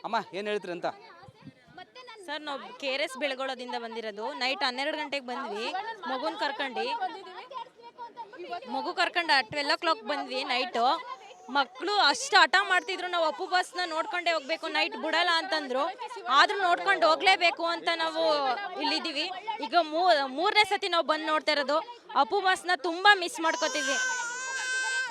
ಅಮ್ಮ ಏನು ಹೇಳ್ತೀರಿ ಅಂತ? ಸರ್ ನಾವು KRS ಬೆಳಗೊಳದಿಂದ ಬಂದಿರೋದು. ನೈಟ್ 12 ಗಂಟೆಗೆ ಬಂದ್ವಿ. ಮಗು ಕರ್ಕೊಂಡು 12 o'clock ಬಂದ್ವಿ ನೈಟು. ಮಕ್ಕಳು ಅಷ್ಟು ಹಠ ಮಾಡ್ತಿದ್ರು, ನಾವು ಅಪ್ಪು ಬಸ್ನ ನೋಡ್ಕೊಂಡೇ ಹೋಗ್ಬೇಕು, ನೈಟ್ ಬಿಡಲ್ಲ ಅಂತಂದ್ರು. ಆದ್ರೂ ನೋಡ್ಕೊಂಡು ಹೋಗ್ಲೇಬೇಕು ಅಂತ ನಾವು ಇಲ್ಲಿದ್ದೀವಿ. ಈಗ ಮೂರನೇ ಸತಿ ನಾವು ಬಂದು ನೋಡ್ತಾ ಇರೋದು. ಅಪ್ಪು ಬಸ್ನ ತುಂಬಾ ಮಿಸ್ ಮಾಡ್ಕೋತೀವಿ.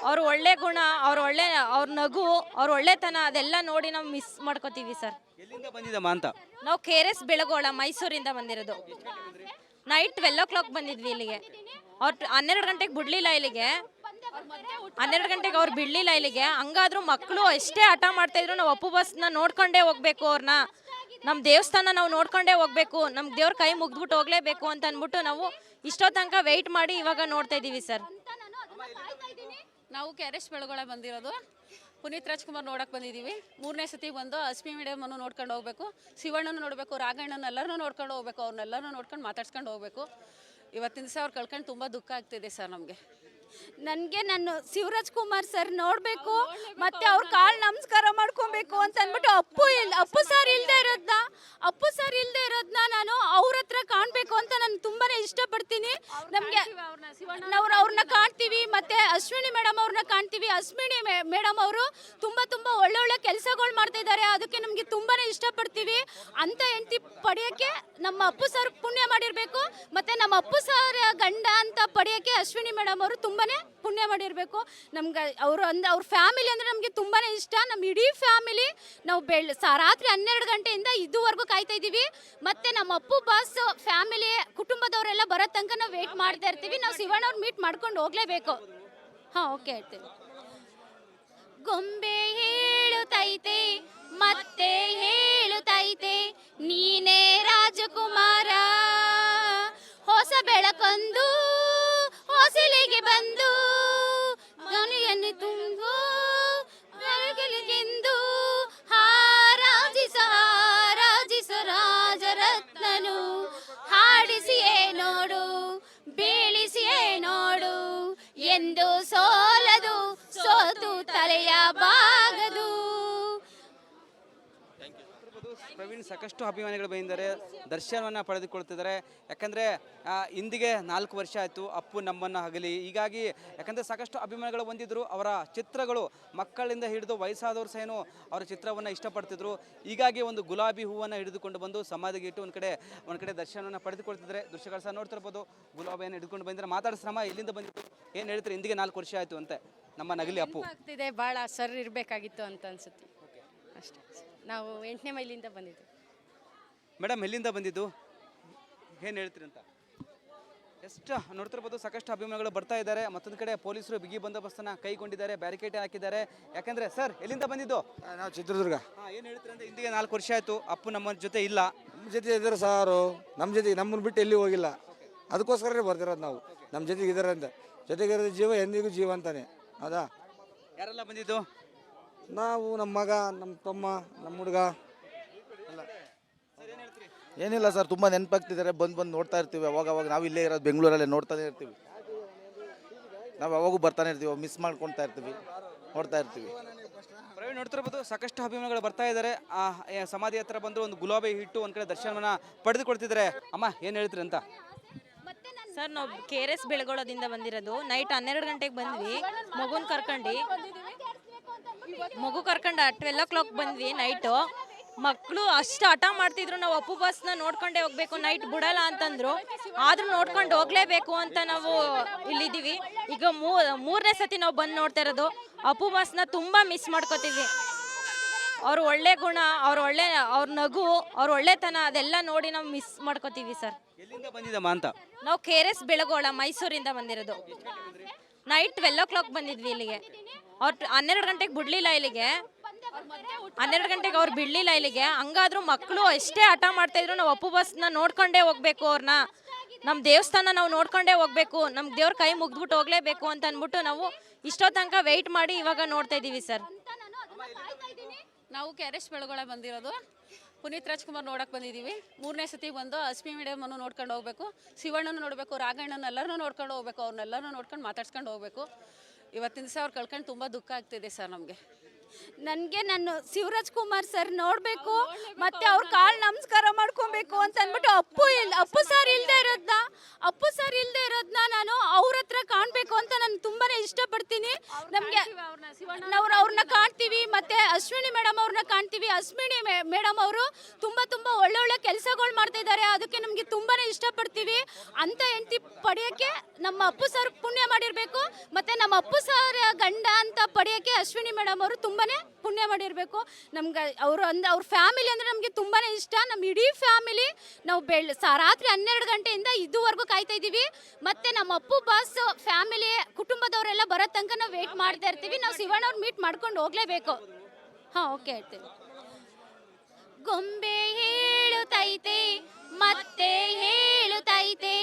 ಅವ್ರ ಒಳ್ಳೆ ಗುಣ, ಅವ್ರ ನಗು, ಅವ್ರ ಒಳ್ಳೆತನ ಅದೆಲ್ಲ ನೋಡಿ ನಾವು ಮಿಸ್ ಮಾಡ್ಕೋತೀವಿ ಸರ್. ಎಲ್ಲಿಂದ ಬಂದಿದ್ದಮ್ಮ ಅಂತ? ನಾವು KRS ಬೆಳಗೋಳ ಮೈಸೂರಿಂದ ಬಂದಿರೋದು. ನೈಟ್ 12 o'clock ಬಂದಿದ್ವಿ ಇಲ್ಲಿಗೆ. ಅವ್ರು 12 ಗಂಟೆಗೆ ಬಿಡ್ಲಿಲ್ಲ ಇಲ್ಲಿಗೆ. 12 ಗಂಟೆಗೆ ಅವ್ರು ಬಿಡ್ಲಿಲ್ಲ ಇಲ್ಲಿಗೆ. ಹಂಗಾದ್ರೂ ಮಕ್ಕಳು ಎಷ್ಟೇ ಹಠ ಮಾಡ್ತಾ ಇದ್ರು, ನಾವು ಅಪ್ಪು ಬಸ್ನ ನೋಡ್ಕೊಂಡೇ ಹೋಗ್ಬೇಕು, ಅವ್ರನ್ನ ನಮ್ಮ ದೇವಸ್ಥಾನ ನಾವು ನೋಡ್ಕೊಂಡೇ ಹೋಗ್ಬೇಕು, ನಮ್ಗೆ ದೇವ್ರ ಕೈ ಮುಗ್ದ್ಬಿಟ್ಟು ಹೋಗ್ಲೇಬೇಕು ಅಂತ ಅಂದ್ಬಿಟ್ಟು ನಾವು ಇಷ್ಟೋ ತನಕ ವೆಯ್ಟ್ ಮಾಡಿ ಇವಾಗ ನೋಡ್ತಾ ಇದ್ದೀವಿ ಸರ್. ನಾವು KRS ಬೆಳಗೊಳ ಬಂದಿರೋದು. ಪುನೀತ್ ರಾಜ್ಕುಮಾರ್ ನೋಡಕ್ಕೆ ಬಂದಿದ್ದೀವಿ. ಮೂರನೇ ಸತಿ ಬಂದು ಅಸ್ಮಿ ಮೇಡಮನ್ನು ನೋಡ್ಕೊಂಡು ಹೋಗ್ಬೇಕು, ಶಿವಣ್ಣನ ನೋಡಬೇಕು, ರಾಘಣ್ಣನ ಎಲ್ಲರನ್ನೂ ನೋಡ್ಕೊಂಡು ಹೋಗ್ಬೇಕು, ಅವ್ರನ್ನೆಲ್ಲರೂ ನೋಡ್ಕೊಂಡು ಮಾತಾಡ್ಸ್ಕೊಂಡು ಹೋಗ್ಬೇಕು. ಇವತ್ತಿನ ದಿವಸ ಅವ್ರು ಕಳ್ಕೊಂಡು ತುಂಬ ದುಃಖ ಆಗ್ತಿದೆ ಸರ್ ನಮಗೆ. ನಾನು ಶಿವರಾಜ್ ಕುಮಾರ್ ಸರ್ ನೋಡಬೇಕು, ಮತ್ತೆ ಅವ್ರ ಕಾಲು ನಮಸ್ಕಾರ ಮಾಡ್ಕೊಬೇಕು ಅಂತ ಅಂದ್ಬಿಟ್ಟು ಅಪ್ಪು ಸರ್ ಇಲ್ಲದೆ ಇರೋದನ್ನ ನಾನು ಅವ್ರ ಹತ್ರ ಕಾಣಬೇಕು ಅಂತ ನಾನು ತುಂಬಾನೇ ಇಷ್ಟಪಡ್ತೀನಿ. ನಮಗೆ ನಾವು ಅವ್ರನ್ನ ಕಾಣ್ತೀವಿ, ಮತ್ತೆ ಅಶ್ವಿನಿ ಮೇಡಮ್ ಅವ್ರನ್ನ ಕಾಣ್ತೀವಿ. ಅಶ್ವಿನಿ ಮೇಡಮ್ ಅವರು ತುಂಬಾ ಒಳ್ಳೊಳ್ಳೆ ಕೆಲಸಗಳು ಮಾಡ್ತಾ ಇದ್ದಾರೆ. ಅದಕ್ಕೆ ನಮಗೆ ತುಂಬಾನೇ ಇಷ್ಟಪಡ್ತೀವಿ. ಅಂತ ಹೆಂಡತಿ ಪಡೆಯೋಕ್ಕೆ ನಮ್ಮ ಅಪ್ಪು ಸರ್ ಪುಣ್ಯ ಮಾಡಿರಬೇಕು. ಮತ್ತೆ ನಮ್ಮ ಅಪ್ಪು ಸರ್ ಗಂಡ ಅಂತ ಪಡೆಯೋಕ್ಕೆ ಅಶ್ವಿನಿ ಮೇಡಮ್ ಅವರು ತುಂಬಾನೇ ಪುಣ್ಯ ಮಾಡಿರಬೇಕು. ನಮ್ಗೆ ಅವ್ರ ಫ್ಯಾಮಿಲಿ ಅಂದರೆ ನಮಗೆ ತುಂಬಾನೇ ಇಷ್ಟ. ನಮ್ಮ ಇಡೀ ಫ್ಯಾಮಿಲಿ ನಾವು ರಾತ್ರಿ 12 ಗಂಟೆಯಿಂದ ಇದುವರೆಗೂ ಕಾಯ್ತಾ ಇದ್ದೀವಿ. ಮತ್ತೆ ನಮ್ಮ ಅಪ್ಪು ಬಾಸ್ ಫ್ಯಾಮಿಲಿ ಕುಟುಂಬದವರೆಲ್ಲ ಬರೋ ತನಕ ನಾವು ವೇಟ್ ಮಾಡ್ತಾ ಇರ್ತೀವಿ. ನಾವು ಶಿವಣ್ಣವ್ರು ಮೀಟ್ ಮಾಡ್ಕೊಂಡು ಹೋಗ್ಲೇಬೇಕು. ಹಾಂ, ಓಕೆ ಹೇಳ್ತೀವಿ. ಗೊಂಬೆ ಹೇಳುತ್ತೈತೆ ಮತ್ತೆ ಹೇಳುತ್ತೈತೆ, ನೀನೇ ರಾಜಕುಮಾರ, ಹೊಸ ಬೆಳಕೊಂದು ಹೊಸಲಿಗೆ ಬಂದು ಗಣಿಯನ್ನು ತುಂಬು ಬೆಳಗಿಗೆಂದು ಹಾರಾಜಿಸ ರಾಜರತ್ನನು, ಹಾಡಿಸಿಯೇ ನೋಡು ಬೀಳಿಸಿಯೇ ನೋಡು, ಎಂದು ಸೋಲದು ಸೋತು ತಲೆಯ ಬಾಗದು. ಪ್ರವೀಣ್, ಸಾಕಷ್ಟು ಅಭಿಮಾನಿಗಳು ಬಂದಿದ್ದಾರೆ, ದರ್ಶನವನ್ನು ಪಡೆದುಕೊಳ್ತಿದ್ದಾರೆ. ಯಾಕಂದರೆ ಇಂದಿಗೆ 4 ವರ್ಷ ಆಯಿತು ಅಪ್ಪು ನಮ್ಮನ್ನು ಅಗಲಿ. ಹೀಗಾಗಿ ಯಾಕಂದರೆ ಸಾಕಷ್ಟು ಅಭಿಮಾನಿಗಳು ಬಂದಿದ್ದರು. ಅವರ ಚಿತ್ರಗಳು ಮಕ್ಕಳಿಂದ ಹಿಡಿದು ವಯಸ್ಸಾದವರು ಸಹ ಅವರ ಚಿತ್ರವನ್ನು ಇಷ್ಟಪಡ್ತಿದ್ರು. ಹೀಗಾಗಿ ಒಂದು ಗುಲಾಬಿ ಹೂವನ್ನು ಹಿಡಿದುಕೊಂಡು ಬಂದು ಸಮಾಧಿಗೆ ಇಟ್ಟು ಒಂದು ಕಡೆ ದರ್ಶನವನ್ನು ಪಡೆದುಕೊಳ್ತಿದ್ದಾರೆ. ದೃಶ್ಯಗಳು ಸಹ ನೋಡ್ತಿರ್ಬೋದು. ಗುಲಾಬಿಯನ್ನು ಹಿಡಿದುಕೊಂಡು ಬಂದಿದ್ದಾರೆ. ಮಾತಾಡಿಸ್ರಮ್ಮ, ಎಲ್ಲಿಂದ ಬಂದಿತ್ತು, ಏನು ಹೇಳ್ತೀರಿ? ಇಂದಿಗೆ 4 ವರ್ಷ ಆಯಿತು ಅಂತೆ ನಮ್ಮ ನಗಲಿ ಅಪ್ಪು. ಆಗ್ತಿದೆ, ಭಾಳ ಸರ್ ಇರಬೇಕಾಗಿತ್ತು ಅಂತ ಅನ್ಸುತ್ತೆ ಅಷ್ಟೇ. ನಾವು 8ನೇ ಮೈಲಿಂದ ಬಂದಿದ್ದೀವಿ. ಮೇಡಮ್, ಎಲ್ಲಿಂದ ಬಂದಿದ್ದು, ಏನು ಹೇಳ್ತೀರಿ ಅಂತ? ಎಷ್ಟು ನೋಡ್ತಿರ್ಬೋದು, ಸಾಕಷ್ಟು ಅಭಿಮಾನಿಗಳು ಬರ್ತಾ ಇದ್ದಾರೆ. ಮತ್ತೊಂದು ಕಡೆ ಪೊಲೀಸರು ಬಿಗಿ ಬಂದೋಬಸ್ತನ್ನು ಕೈಗೊಂಡಿದ್ದಾರೆ, ಬ್ಯಾರಿಕೇಡ್ ಹಾಕಿದ್ದಾರೆ. ಯಾಕಂದರೆ ಸರ್, ಎಲ್ಲಿಂದ ಬಂದಿದ್ದು? ನಾವು ಚಿತ್ರದುರ್ಗ. ಏನು ಹೇಳ್ತೀರಿ ಅಂದರೆ ಇಂದಿಗೆ 4 ವರ್ಷ ಆಯಿತು ಅಪ್ಪು ನಮ್ಮ ಜೊತೆ ಇಲ್ಲ. ನಮ್ಮ ಜೊತೆ ಇದ್ದಾರೆ ಸಾರು, ನಮ್ಮ ಜೊತೆಗೆ ನಮ್ಮನ್ನು ಬಿಟ್ಟು ಎಲ್ಲಿ ಹೋಗಿಲ್ಲ. ಅದಕ್ಕೋಸ್ಕರನೇ ಬರ್ತಿರೋದು ನಾವು. ನಮ್ಮ ಜೊತೆಗೆ ಇದ್ದಾರೆ ಅಂತ. ಜೊತೆಗಿರೋದು ಜೀವ ಎಂದಿಗೂ ಜೀವ ಅಂತಾನೆ. ಹೌದಾ? ಯಾರೆಲ್ಲ ಬಂದಿದ್ದು? ನಾವು, ನಮ್ಮ ಮಗ, ನಮ್ಮ ತಮ್ಮ, ನಮ್ಮ ಹುಡುಗ ಎಲ್ಲ. ಏನಿಲ್ಲ ಸರ್, ತುಂಬ ನೆನಪಾಗ್ತಿದ್ದಾರೆ. ಬಂದು ನೋಡ್ತಾ ಇರ್ತೀವಿ. ಅವಾಗ ನಾವು ಇಲ್ಲೇ ಇರೋದು, ಬೆಂಗಳೂರಲ್ಲೇ ನೋಡ್ತಾನೆ ಇರ್ತೀವಿ. ನಾವು ಯಾವಾಗೂ ಬರ್ತಾನೆ ಇರ್ತೀವಿ, ಮಿಸ್ ಮಾಡ್ಕೊಳ್ತಾ ಇರ್ತೀವಿ, ನೋಡ್ತಾ ಇರ್ತೀವಿ. ಪ್ರವೀಣ್, ನೋಡ್ತಿರ್ಬೋದು, ಸಾಕಷ್ಟು ಅಭಿಮಾನಿಗಳು ಬರ್ತಾ ಇದ್ದಾರೆ. ಸಮಾಧಿ ಹತ್ರ ಬಂದು ಒಂದು ಗುಲಾಬಿ ಇಟ್ಟು ಒಂದು ಕಡೆ ದರ್ಶನವನ್ನು ಪಡೆದುಕೊಳ್ತಿದ್ದಾರೆ. ಅಮ್ಮ, ಏನು ಹೇಳ್ತೀರಿ ಅಂತ? ಸರ್ ನಾವು KRS ಬೆಳಗೊಳದಿಂದ ಬಂದಿರೋದು. ನೈಟ್ 12 ಗಂಟೆಗೆ ಬಂದ್ವಿ. ಮಗು ಕರ್ಕೊಂಡು 12 o'clock ಬಂದ್ವಿ ನೈಟು. ಮಕ್ಕಳು ಅಷ್ಟು ಹಠ ಮಾಡ್ತಿದ್ರು, ನಾವು ಅಪ್ಪು ಬಸ್ನ ನೋಡ್ಕೊಂಡೇ ಹೋಗ್ಬೇಕು, ನೈಟ್ ಬಿಡಲ್ಲ ಅಂತಂದ್ರು. ಆದ್ರೂ ನೋಡ್ಕೊಂಡು ಹೋಗ್ಲೇಬೇಕು ಅಂತ ನಾವು ಇಲ್ಲಿದ್ದೀವಿ. ಈಗ ಮೂರನೇ ಸತಿ ನಾವು ಬಂದು ನೋಡ್ತಾ ಇರೋದು. ಅಪ್ಪು ಬಸ್ನ ತುಂಬಾ ಮಿಸ್ ಮಾಡ್ಕೋತೀವಿ. ಅವ್ರ ಒಳ್ಳೆ ಗುಣ, ಅವ್ರ ನಗು, ಅವ್ರ ಒಳ್ಳೆತನ ಅದೆಲ್ಲ ನೋಡಿ ನಾವು ಮಿಸ್ ಮಾಡ್ಕೋತೀವಿ ಸರ್. ಎಲ್ಲಿಂದ ಬಂದಿದ್ದಮ್ಮ ಅಂತ? ನಾವು KRS ಬೆಳಗೋಳ ಮೈಸೂರಿಂದ ಬಂದಿರೋದು. ನೈಟ್ 12 o'clock ಬಂದಿದ್ವಿ ಇಲ್ಲಿಗೆ. ಅವ್ರು 12 ಗಂಟೆಗೆ ಬಿಡ್ಲಿಲ್ಲ ಇಲ್ಲಿಗೆ. 12 ಗಂಟೆಗೆ ಅವ್ರು ಬಿಡ್ಲಿಲ್ಲ ಇಲ್ಲಿಗೆ. ಹಂಗಾದ್ರೂ ಮಕ್ಕಳು ಎಷ್ಟೇ ಹಠ ಮಾಡ್ತಾ ಇದ್ರು, ನಾವು ಅಪ್ಪು ಬಸ್ನ ನೋಡ್ಕೊಂಡೇ ಹೋಗ್ಬೇಕು, ಅವ್ರನ್ನ ನಮ್ಮ ದೇವಸ್ಥಾನ ನಾವು ನೋಡ್ಕೊಂಡೇ ಹೋಗ್ಬೇಕು, ನಮ್ಗೆ ದೇವ್ರ ಕೈ ಮುಗ್ದ್ಬಿಟ್ಟು ಹೋಗ್ಲೇಬೇಕು ಅಂತ ಅಂದ್ಬಿಟ್ಟು ನಾವು ಇಷ್ಟೋ ತನಕ ವೆಯ್ಟ್ ಮಾಡಿ ಇವಾಗ ನೋಡ್ತಾ ಇದ್ದೀವಿ ಸರ್. ನಾವು KRS ಬೆಳಗೊಳ ಬಂದಿರೋದು. ಪುನೀತ್ ರಾಜ್ಕುಮಾರ್ ನೋಡಕ್ಕೆ ಬಂದಿದ್ದೀವಿ. ಮೂರನೇ ಸತಿ ಬಂದು ಅಸ್ಮಿ ಮೇಡಮನ್ನು ನೋಡ್ಕೊಂಡು ಹೋಗ್ಬೇಕು, ಶಿವಣ್ಣನ ನೋಡಬೇಕು, ರಾಘಣ್ಣನ ಎಲ್ಲರನ್ನೂ ನೋಡ್ಕೊಂಡು ಹೋಗ್ಬೇಕು, ಅವ್ರನ್ನೆಲ್ಲರೂ ನೋಡ್ಕೊಂಡು ಮಾತಾಡ್ಸ್ಕೊಂಡು ಹೋಗ್ಬೇಕು. ಇವತ್ತಿನ ದಿವಸ ಅವ್ರು ಕಳ್ಕೊಂಡು ತುಂಬ ದುಃಖ ಆಗ್ತಿದೆ ಸರ್ ನಮಗೆ. ನನಗೆ ನಾನು ಶಿವರಾಜ್ ಕುಮಾರ್ ಸರ್ ನೋಡಬೇಕು ಮತ್ತೆ ಅವ್ರ ಕಾಲ್ ನಮಸ್ಕಾರ ಮಾಡ್ಕೊಬೇಕು ಅಂತ ಅಂದ್ಬಿಟ್ಟು ಅಪ್ಪು ಸರ್ ಇಲ್ಲದೆ ಇರೋದನ್ನ ನಾನು ಅವ್ರ ಹತ್ರ ಕಾಣಬೇಕು ಅಂತ ನಾನು ತುಂಬಾನೇ ಇಷ್ಟಪಡ್ತೀನಿ. ನಮಗೆ ನಾವು ಅವ್ರನ್ನ ಕಾಣ್ತೀವಿ, ಮತ್ತೆ ಅಶ್ವಿನಿ ಮೇಡಮ್ ಅವ್ರನ್ನ ಕಾಣ್ತೀವಿ. ಅಶ್ವಿನಿ ಮೇಡಮ್ ಅವರು ತುಂಬಾ ಒಳ್ಳೊಳ್ಳೆ ಕೆಲಸಗಳು ಮಾಡ್ತಾ ಇದ್ದಾರೆ. ಅದಕ್ಕೆ ನಮಗೆ ತುಂಬಾನೇ ಇಷ್ಟಪಡ್ತೀವಿ. ಅಂತ ಹೆಂಡತಿ ಪಡೆಯೋಕ್ಕೆ ನಮ್ಮ ಅಪ್ಪು ಸರ್ ಪುಣ್ಯ ಮಾಡಿರಬೇಕು. ಮತ್ತೆ ನಮ್ಮ ಅಪ್ಪು ಸರ್ ಗಂಡ ಅಂತ ಪಡೆಯೋಕ್ಕೆ ಅಶ್ವಿನಿ ಮೇಡಮ್ ಅವರು ತುಂಬಾನೇ ಪುಣ್ಯ ಮಾಡಿರಬೇಕು. ನಮ್ಗೆ ಅವ್ರ ಫ್ಯಾಮಿಲಿ ಅಂದರೆ ನಮಗೆ ತುಂಬಾ ಇಷ್ಟ. ನಮ್ಮ ಇಡೀ ಫ್ಯಾಮಿಲಿ ನಾವು ರಾತ್ರಿ 12 ಗಂಟೆಯಿಂದ ಇದುವರೆಗೂ ಕಾಯ್ತಾ ಇದ್ದೀವಿ. ಮತ್ತು ನಮ್ಮ ಅಪ್ಪು ಬಾಸ್ ಫ್ಯಾಮಿಲಿ ಕುಟುಂಬದವರೆಲ್ಲ ಬರೋ ತನಕ ನಾವು ವೆಯ್ಟ್ ಮಾಡ್ತಾ ಇರ್ತೀವಿ. ನಾವು ಶಿವಣ್ಣವ್ರು ಮೀಟ್ ಮಾಡ್ಕೊಂಡು ಹೋಗಲೇಬೇಕು. ಹಾಂ, ಓಕೆ ಹೇಳ್ತೀನಿ. ಗೊಂಬೆ ಹೇಳುತ್ತೈತೆ ಮತ್ತೆ ಹೇಳುತ್ತೈತೆ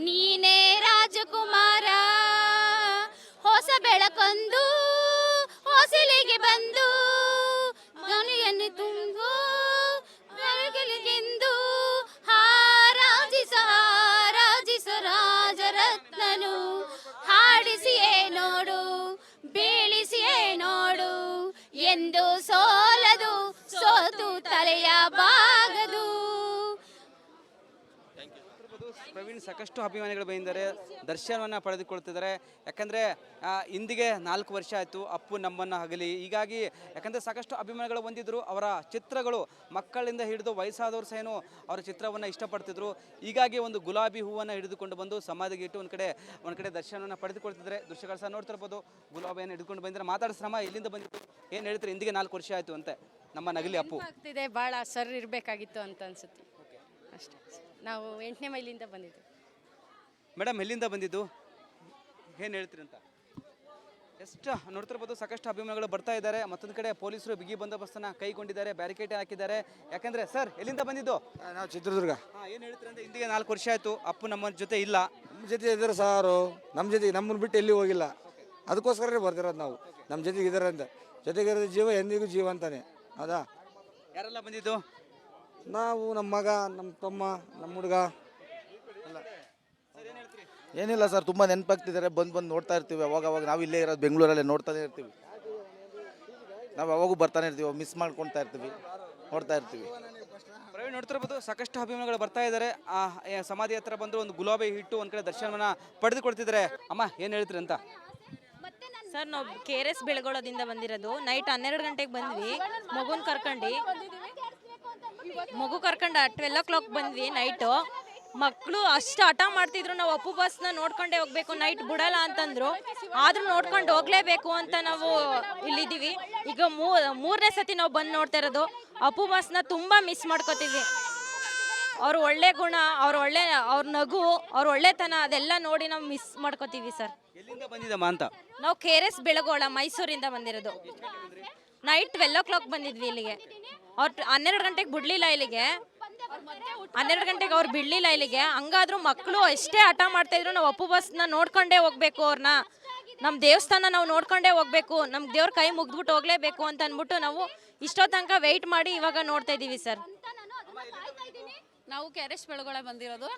ನೀನೇ ರಾಜಕುಮಾರ, ಹೊಸ ಬೆಳಕೊಂದು ಹೊಸಲಿಗೆ ಬಂದು ಗಣಿಯನ್ನು ತುಂಬು ಬೆಳಗಿಗೆಂದು ಹಾರಾಜಿಸ ರಾಜರತ್ನನು ಹಾಡಿಸಿಯೇ ನೋಡು ಬೀಳಿಸಿಯೇ ನೋಡು ಎಂದು ಸೋಲದು ಸೋತು ತಲೆಯ ಬಾಗದು. ಪ್ರವೀಣ್ ಸಾಕಷ್ಟು ಅಭಿಮಾನಿಗಳು ಬಂದಿದ್ದಾರೆ, ದರ್ಶನವನ್ನು ಪಡೆದುಕೊಳ್ತಿದ್ದಾರೆ. ಯಾಕಂದರೆ ಇಂದಿಗೆ 4 ವರ್ಷ ಆಯಿತು ಅಪ್ಪು ನಮ್ಮನ್ನು ಅಗಲಿ. ಹೀಗಾಗಿ ಯಾಕಂದರೆ ಸಾಕಷ್ಟು ಅಭಿಮಾನಿಗಳು ಬಂದಿದ್ದರು. ಅವರ ಚಿತ್ರಗಳು ಮಕ್ಕಳಿಂದ ಹಿಡಿದು ವಯಸ್ಸಾದವರು ಸಹ ಅವರ ಚಿತ್ರವನ್ನು ಇಷ್ಟಪಡ್ತಿದ್ರು. ಹೀಗಾಗಿ ಒಂದು ಗುಲಾಬಿ ಹೂವನ್ನು ಹಿಡಿದುಕೊಂಡು ಬಂದು ಸಮಾಧಿಗೆ ಇಟ್ಟು ಒಂದು ಕಡೆ ದರ್ಶನವನ್ನು ಪಡೆದುಕೊಳ್ತಿದ್ದಾರೆ. ದೃಶ್ಯಗಳು ಸಹ ನೋಡ್ತಿರ್ಬೋದು. ಗುಲಾಬಿಯನ್ನು ಹಿಡ್ಕೊಂಡು ಬಂದಿದ್ದಾರೆ. ಮಾತಾಡಿಸ್ರಮ್ಮ, ಎಲ್ಲಿಂದ ಬಂದಿತ್ತು, ಏನು ಹೇಳ್ತೀರಿ? ಇಂದಿಗೆ 4 ವರ್ಷ ಆಯಿತು ಅಂತೆ ನಮ್ಮ ನಗಲಿ ಅಪ್ಪು. ಆಗ್ತಿದೆ, ಭಾಳ ಸರ್ ಇರಬೇಕಾಗಿತ್ತು ಅಂತ ಅನ್ಸುತ್ತೆ ಅಷ್ಟೇ. ನಾವು 8ನೇ ಮೈಲಿಂದ ಬಂದಿದ್ದು. ಮೇಡಮ್, ಎಲ್ಲಿಂದ ಬಂದಿದ್ದು, ಏನು ಹೇಳ್ತೀರಿ ಅಂತ? ಎಷ್ಟು ನೋಡ್ತಿರ್ಬೋದು, ಸಾಕಷ್ಟು ಅಭಿಮಾನಿಗಳು ಬರ್ತಾ ಇದ್ದಾರೆ. ಮತ್ತೊಂದು ಕಡೆ ಪೊಲೀಸರು ಬಿಗಿ ಬಂದೋಬಸ್ತನ್ನು ಕೈಗೊಂಡಿದ್ದಾರೆ, ಬ್ಯಾರಿಕೇಡ್ ಹಾಕಿದ್ದಾರೆ. ಯಾಕಂದರೆ ಸರ್ ಎಲ್ಲಿಂದ ಬಂದಿದ್ದು? ನಾವು ಚಿತ್ರದುರ್ಗ. ಹಾಂ, ಏನು ಹೇಳ್ತೀರಿ ಅಂದರೆ ಇಂದಿಗೆ 4 ವರ್ಷ ಆಯಿತು ಅಪ್ಪು ನಮ್ಮ ಜೊತೆ ಇಲ್ಲ. ನಮ್ಮ ಜೊತೆ ಇದ್ದಾರೆ ಸಾರು, ನಮ್ಮ ಜೊತೆಗೆ ನಮ್ಮನ್ನು ಬಿಟ್ಟು ಎಲ್ಲಿ ಹೋಗಿಲ್ಲ. ಅದಕ್ಕೋಸ್ಕರನೇ ಬರ್ತಿರೋದು ನಾವು. ನಮ್ಮ ಜೊತೆಗೆ ಇದ್ದಾರೆ ಅಂತ. ಜೊತೆಗಿರೋದು ಜೀವ ಎಂದಿಗೂ ಜೀವ ಅಂತಾನೆ. ಹೌದಾ? ಯಾರೆಲ್ಲ ಬಂದಿದ್ದು? ನಾವು, ನಮ್ಮ ಮಗ, ನಮ್ಮ ತಮ್ಮ, ನಮ್ಮ ಹುಡುಗ ಎಲ್ಲ. ಏನಿಲ್ಲ ಸರ್, ತುಂಬ ನೆನಪಾಗ್ತಿದ್ದಾರೆ. ಬಂದು ನೋಡ್ತಾ ಇರ್ತೀವಿ. ಅವಾಗ ನಾವು ಇಲ್ಲೇ ಇರೋದು ಬೆಂಗಳೂರಲ್ಲೇ ನೋಡ್ತಾನೆ ಇರ್ತೀವಿ. ನಾವು ಯಾವಾಗೂ ಬರ್ತಾನೆ ಇರ್ತೀವಿ, ಮಿಸ್ ಮಾಡ್ಕೊಳ್ತಾ ಇರ್ತೀವಿ, ನೋಡ್ತಾ ಇರ್ತೀವಿ. ಪ್ರವೀಣ್ ನೋಡ್ತಿರ್ಬೋದು, ಸಾಕಷ್ಟು ಅಭಿಮಾನಿಗಳು ಬರ್ತಾ ಇದ್ದಾರೆ. ಸಮಾಧಿ ಹತ್ರ ಬಂದು ಒಂದು ಗುಲಾಬಿ ಇಟ್ಟು ಒಂದು ಕಡೆ ದರ್ಶನವನ್ನು ಪಡೆದುಕೊಳ್ತಿದ್ದಾರೆ. ಅಮ್ಮ, ಏನು ಹೇಳ್ತೀರಿ ಅಂತ? ಸರ್, ನಾವು KRS ಬೆಳಗೊಳದಿಂದ ಬಂದಿರೋದು. ನೈಟ್ 12 ಗಂಟೆಗೆ ಬಂದ್ವಿ. ಮಗು ಕರ್ಕೊಂಡು 12 o'clock ಬಂದ್ವಿ ನೈಟು. ಮಕ್ಕಳು ಅಷ್ಟು ಹಠ ಮಾಡ್ತಿದ್ರು, ನಾವು ಅಪ್ಪು ಬಸ್ನ ನೋಡ್ಕೊಂಡೇ ಹೋಗ್ಬೇಕು, ನೈಟ್ ಬಿಡಲ್ಲ ಅಂತಂದ್ರು. ಆದ್ರೂ ನೋಡ್ಕೊಂಡು ಹೋಗ್ಲೇಬೇಕು ಅಂತ ನಾವು ಇಲ್ಲಿದ್ದೀವಿ. ಈಗ 3ನೇ ಸತಿ ನಾವು ಬಂದು ನೋಡ್ತಾ ಇರೋದು. ಅಪ್ಪು ಬಸ್ನ ತುಂಬಾ ಮಿಸ್ ಮಾಡ್ಕೋತೀವಿ. ಅವ್ರ ಒಳ್ಳೆ ಗುಣ, ಅವ್ರ ನಗು, ಅವ್ರ ಒಳ್ಳೆತನ ಅದೆಲ್ಲ ನೋಡಿ ನಾವು ಮಿಸ್ ಮಾಡ್ಕೋತೀವಿ ಸರ್. ಎಲ್ಲಿಂದ ಬಂದಿದ್ದಮ್ಮ ಅಂತ? ನಾವು KRS ಬೆಳಗೋಳ ಮೈಸೂರಿಂದ ಬಂದಿರೋದು. ನೈಟ್ 12 o'clock ಬಂದಿದ್ವಿ ಇಲ್ಲಿಗೆ. ಅವ್ರು 12 ಗಂಟೆಗೆ ಬಿಡ್ಲಿಲ್ಲ ಇಲ್ಲಿಗೆ. 12 ಗಂಟೆಗೆ ಅವ್ರು ಬಿಡ್ಲಿಲ್ಲ ಇಲ್ಲಿಗೆ. ಹಂಗಾದ್ರೂ ಮಕ್ಕಳು ಎಷ್ಟೇ ಹಠ ಮಾಡ್ತಾ ಇದ್ರು, ನಾವು ಅಪ್ಪು ಬಸ್ನ ನೋಡ್ಕೊಂಡೇ ಹೋಗ್ಬೇಕು, ಅವ್ರನ್ನ ನಮ್ಮ ದೇವಸ್ಥಾನ ನಾವು ನೋಡ್ಕೊಂಡೇ ಹೋಗ್ಬೇಕು, ನಮ್ಮ ದೇವ್ರ ಕೈ ಮುಗ್ದ್ಬಿಟ್ಟು ಹೋಗ್ಲೇಬೇಕು ಅಂತ ಅಂದ್ಬಿಟ್ಟು ನಾವು ಇಷ್ಟೋ ತನಕ ವೆಯ್ಟ್ ಮಾಡಿ ಇವಾಗ ನೋಡ್ತಾ ಇದ್ದೀವಿ ಸರ್. ನಾವು KRS ಬೆಳಗೊಳ ಬಂದಿರೋದು.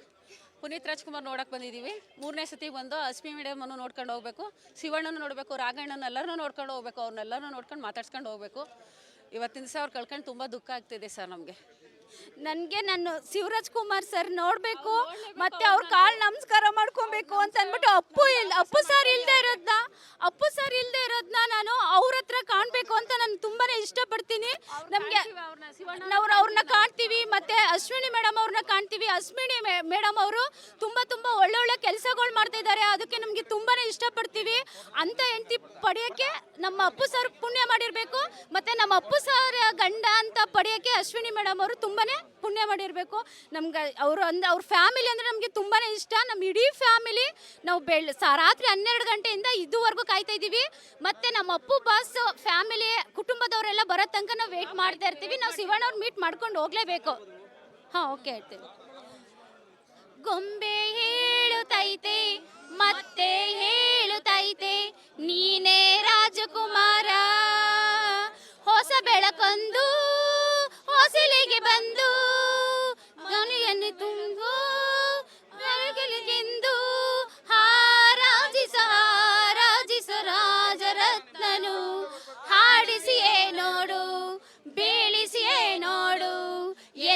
ಪುನೀತ್ ರಾಜ್ಕುಮಾರ್ ನೋಡಕ್ಕೆ ಬಂದಿದ್ದೀವಿ. 3ನೇ ಸತಿ ಬಂದು ಅಶ್ಮಿ ಮೇಡಮನ್ನು ನೋಡ್ಕೊಂಡು ಹೋಗ್ಬೇಕು, ಶಿವಣ್ಣನ ನೋಡಬೇಕು, ರಾಘಣ್ಣನ ಎಲ್ಲರನ್ನೂ ನೋಡ್ಕೊಂಡು ಹೋಗ್ಬೇಕು, ಅವ್ರನ್ನೆಲ್ಲರೂ ನೋಡ್ಕೊಂಡು ಮಾತಾಡ್ಸ್ಕೊಂಡು ಹೋಗ್ಬೇಕು. ಇವತ್ತಿನ ದಿವಸ ಅವ್ರು ಕಳ್ಕೊಂಡು ತುಂಬ ದುಃಖ ಆಗ್ತಿದೆ ಸರ್ ನಮಗೆ. ನನಗೆ ನಾನು ಶಿವರಾಜ್ ಕುಮಾರ್ ಸರ್ ನೋಡಬೇಕು ಮತ್ತೆ ಅವ್ರ ಕಾಲ್ ನಮಸ್ಕಾರ ಮಾಡ್ಕೊಬೇಕು ಅಂತ ಅಂದ್ಬಿಟ್ಟು ಅಪ್ಪು ಸರ್ ಇಲ್ಲದೆ ಇರೋದನ್ನ ನಾನು ಅವ್ರ ಹತ್ರ ಕಾಣಬೇಕು ಅಂತ ನಾನು ತುಂಬಾನೇ ಇಷ್ಟಪಡ್ತೀನಿ. ನಮಗೆ ನಾವು ಅವ್ರನ್ನ ಕಾಣ್ತೀವಿ, ಮತ್ತೆ ಅಶ್ವಿನಿ ಮೇಡಮ್ ಅವ್ರನ್ನ ಕಾಣ್ತೀವಿ. ಅಶ್ವಿನಿ ಮೇಡಮ್ ಅವರು ತುಂಬಾ ಒಳ್ಳೊಳ್ಳೆ ಕೆಲಸಗಳು ಮಾಡ್ತಾ ಇದ್ದಾರೆ. ಅದಕ್ಕೆ ನಮಗೆ ತುಂಬಾನೇ ಇಷ್ಟಪಡ್ತೀವಿ. ಅಂತ ಹೆಂಡತಿ ಪಡೆಯೋಕ್ಕೆ ನಮ್ಮ ಅಪ್ಪು ಸರ್ ಪುಣ್ಯ ಮಾಡಿರಬೇಕು. ಮತ್ತೆ ನಮ್ಮ ಅಪ್ಪು ಸರ್ ಗಂಡ ಅಂತ ಪಡೆಯೋಕ್ಕೆ ಅಶ್ವಿನಿ ಮೇಡಮ್ ಅವರು ತುಂಬಾನೇ ಪುಣ್ಯ ಮಾಡಿರಬೇಕು. ನಮ್ಗೆ ಅವ್ರ ಫ್ಯಾಮಿಲಿ ಅಂದರೆ ನಮಗೆ ತುಂಬಾ ಇಷ್ಟ. ನಮ್ಮ ಇಡೀ ಫ್ಯಾಮಿಲಿ ನಾವು ರಾತ್ರಿ 12 ಗಂಟೆಯಿಂದ ಇದುವರೆಗೂ ಕಾಯ್ತಾ ಇದ್ದೀವಿ. ಮತ್ತು ನಮ್ಮ ಅಪ್ಪು ಬಾಸ್ ಫ್ಯಾಮಿಲಿ ಕುಟುಂಬದವರೆಲ್ಲ ಬರೋ ತನಕ ನಾವು ವೆಯ್ಟ್ ಮಾಡ್ತಾ ಇರ್ತೀವಿ. ನಾವು ಶಿವಣ್ಣವ್ರು ಮೀಟ್ ಮಾಡ್ಕೊಂಡು ಹೋಗಲೇಬೇಕು. ಹಾಂ, ಓಕೆ ಹೇಳ್ತೀನಿ. ಗೊಂಬೆ ಹೇಳುತ್ತೈತೆ ಮತ್ತೆ ಹೇಳುತ್ತೈತೆ ನೀನೇ ರಾಜಕುಮಾರ, ಹೊಸ ಬೆಳಕೊಂದು ಹೊಸಲಿಗೆ ಬಂದು ಗಣಿಯನ್ನು ತುಂಬು ಬೆಳಗಿಗೆಂದು ಹಾರಾಜಿಸ ರಾಜರತ್ನನು ಹಾಡಿಸಿಯೇ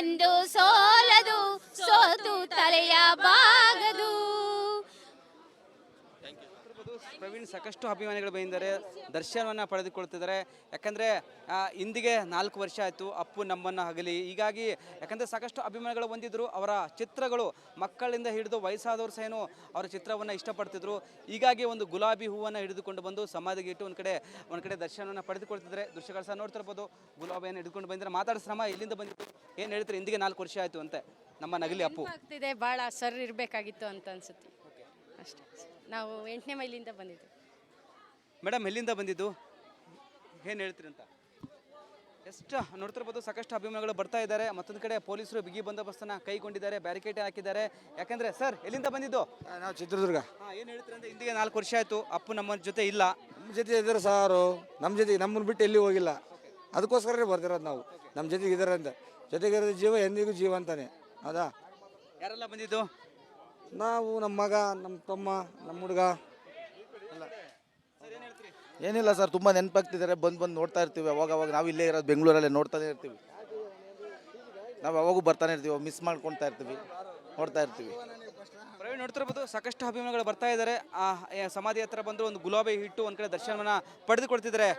ಎಂದು ಸೋಲದು ಸೋತು ತಲೆಯ ಬಾಗದು. ಪ್ರವೀಣ್ ಸಾಕಷ್ಟು ಅಭಿಮಾನಿಗಳು ಬಂದಿದ್ದಾರೆ, ದರ್ಶನವನ್ನು ಪಡೆದುಕೊಳ್ತಿದ್ದಾರೆ. ಯಾಕಂದರೆ ಇಂದಿಗೆ 4 ವರ್ಷ ಆಯಿತು ಅಪ್ಪು ನಮ್ಮನ್ನು ಅಗಲಿ. ಹೀಗಾಗಿ ಯಾಕಂದರೆ ಸಾಕಷ್ಟು ಅಭಿಮಾನಿಗಳು ಬಂದಿದ್ದರು. ಅವರ ಚಿತ್ರಗಳು ಮಕ್ಕಳಿಂದ ಹಿಡಿದು ವಯಸ್ಸಾದವರು ಸಹ ಅವರ ಚಿತ್ರವನ್ನು ಇಷ್ಟಪಡ್ತಿದ್ರು. ಹೀಗಾಗಿ ಒಂದು ಗುಲಾಬಿ ಹೂವನ್ನು ಹಿಡಿದುಕೊಂಡು ಬಂದು ಸಮಾಧಿಗೆ ಇಟ್ಟು ಒಂದು ಕಡೆ ದರ್ಶನವನ್ನು ಪಡೆದುಕೊಳ್ತಿದ್ದಾರೆ. ದೃಶ್ಯಗಳು ಸಹ ನೋಡ್ತಿರ್ಬೋದು. ಗುಲಾಬಿಯನ್ನು ಹಿಡ್ಕೊಂಡು ಬಂದಿದ್ದಾರೆ. ಮಾತಾಡಿಸ್ರಮ್ಮ, ಎಲ್ಲಿಂದ ಬಂದಿತ್ತು, ಏನು ಹೇಳ್ತೀರಿ? ಇಂದಿಗೆ 4 ವರ್ಷ ಆಯಿತು ಅಂತೆ ನಮ್ಮ ನಗಲಿ ಅಪ್ಪು. ಆಗ್ತಿದೆ, ಭಾಳ ಸರ್ ಇರಬೇಕಾಗಿತ್ತು ಅಂತ ಅನ್ಸುತ್ತೆ ಅಷ್ಟೇ. ನಾವು 8ನೇ ಮೈಲಿಂದ ಬಂದಿದ್ದೀವಿ. ಮೇಡಮ್, ಎಲ್ಲಿಂದ ಬಂದಿದ್ದು, ಏನು ಹೇಳ್ತೀರಿ ಅಂತ? ಎಷ್ಟು ನೋಡ್ತಿರ್ಬೋದು, ಸಾಕಷ್ಟು ಅಭಿಮಾನಿಗಳು ಬರ್ತಾ ಇದ್ದಾರೆ. ಮತ್ತೊಂದು ಕಡೆ ಪೊಲೀಸರು ಬಿಗಿ ಬಂದೋಬಸ್ತನ್ನು ಕೈಗೊಂಡಿದ್ದಾರೆ, ಬ್ಯಾರಿಕೇಡ್ ಹಾಕಿದ್ದಾರೆ. ಯಾಕಂದರೆ ಸರ್ ಎಲ್ಲಿಂದ ಬಂದಿದ್ದು? ನಾವು ಚಿತ್ರದುರ್ಗ. ಏನು ಹೇಳ್ತೀರಿ ಅಂದರೆ ಇಂದಿಗೆ 4 ವರ್ಷ ಆಯಿತು ಅಪ್ಪು ನಮ್ಮ ಜೊತೆ ಇಲ್ಲ. ನಮ್ಮ ಜೊತೆ ಇದ್ದಾರೆ ಸಾರು, ನಮ್ಮ ಜೊತೆಗೆ ನಮ್ಮನ್ನು ಬಿಟ್ಟು ಎಲ್ಲಿ ಹೋಗಿಲ್ಲ. ಅದಕ್ಕೋಸ್ಕರನೇ ಬರ್ತಿರೋದು ನಾವು. ನಮ್ಮ ಜೊತೆಗೆ ಇದ್ದಾರೆ ಅಂತ. ಜೊತೆಗಿರೋದು ಜೀವ ಎಂದಿಗೂ ಜೀವ ಅಂತಾನೆ. ಹೌದಾ? ಯಾರೆಲ್ಲ ಬಂದಿದ್ದು? ನಾವು, ನಮ್ಮ ಮಗ, ನಮ್ಮ ತಮ್ಮ, ನಮ್ಮ ಹುಡುಗ ಎಲ್ಲ. ಏನಿಲ್ಲ ಸರ್, ತುಂಬ ನೆನಪಾಗ್ತಿದ್ದಾರೆ. ಬಂದು ನೋಡ್ತಾ ಇರ್ತೀವಿ ಅವಾಗ ನಾವು ಇಲ್ಲೇ ಇರೋದು ಬೆಂಗಳೂರಲ್ಲೇ ನೋಡ್ತಾನೆ ಇರ್ತೀವಿ. ನಾವು ಯಾವಾಗೂ ಬರ್ತಾನೆ ಇರ್ತೀವಿ, ಮಿಸ್ ಮಾಡ್ಕೊಳ್ತಾ ಇರ್ತೀವಿ, ನೋಡ್ತಾ ಇರ್ತೀವಿ. ಪ್ರವೀಣ್ ನೋಡ್ತಿರ್ಬೋದು, ಸಾಕಷ್ಟು ಅಭಿಮಾನಿಗಳು ಬರ್ತಾ ಇದ್ದಾರೆ. ಸಮಾಧಿ ಹತ್ರ ಬಂದು ಒಂದು ಗುಲಾಬಿ ಇಟ್ಟು ಒಂದು ಕಡೆ ದರ್ಶನವನ್ನು ಪಡೆದುಕೊಳ್ತಿದ್ದಾರೆ.